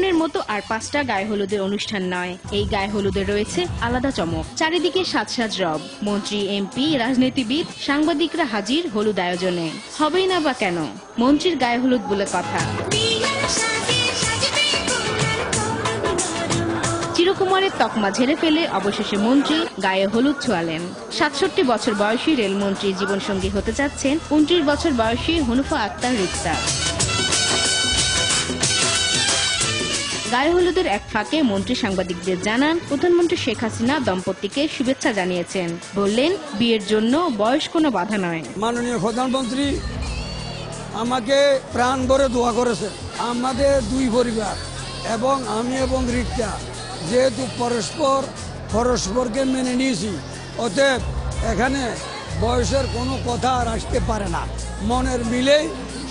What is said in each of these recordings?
ধরনের মতো আর 5টা গায়ে হলুদের অনুষ্ঠান নয়, এই গায়ে হলুদে রয়েছে আলাদা চমক। চারিদিকে সাজ রব, মন্ত্রী, এমপি, রাজনীতিবিদ, সাংবাদিকরা হাজির হলুদ আয়োজনে। হবেই না বা কেন, মন্ত্রীর গায়ে হলুদ বলে কথা। চিরকুমারের তকমা ঝেড়ে ফেলে অবশেষে মন্ত্রী গায়ে হলুদ ছোঁয়ালেন। 67 বছর বয়সী রেলমন্ত্রী জীবনসঙ্গী হতে যাচ্ছেন 29 বছর বয়সী হুনুফা আক্তার রিক্তা। গায়ে হলুদের এক ফাঁকে মন্ত্রী সাংবাদিকদের জানান, প্রধানমন্ত্রী শেখ হাসিনা দম্পতিকে শুভেচ্ছা জানিয়েছেন। বললেন, বিয়ের জন্য বয়স কোনো বাধা নয়। মাননীয় প্রধানমন্ত্রী আমাকে প্রাণ ভরে দোয়া করেছে। আমাদের দুই পরিবার এবং আমি এবং রিক্তা যেহেতু পরস্পরকে মেনে নিয়েছি, অতএব এখানে বয়সের কোনো কথা আর আসতে পারে না। মনের মিলেই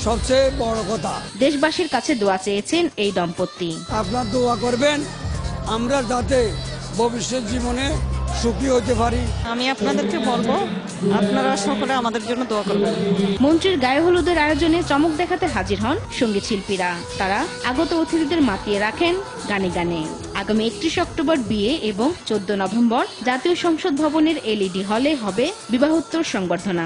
সবচেয়ে বড় কথা। দেশবাসীর কাছে দোয়া চেয়েছেন এই দম্পতি। আপনার দোয়া করবেন আমরা যাতে ভবিষ্যৎ জীবনে সুখী হতে পারি। আমি আপনাদেরকে বলবো, আপনারা সকলে আমাদের জন্য দোয়া করবেন। মন্ত্রীর গায়ে হলুদের আয়োজনে চমক দেখাতে হাজির হন সঙ্গীত শিল্পীরা। তারা আগত অতিথিদের মাতিয়ে রাখেন গানে গানে। আগামী 31 অক্টোবর বিয়ে এবং 14 নভেম্বর জাতীয় সংসদ ভবনের LED হলে হবে বিবাহোত্তর সংবর্ধনা।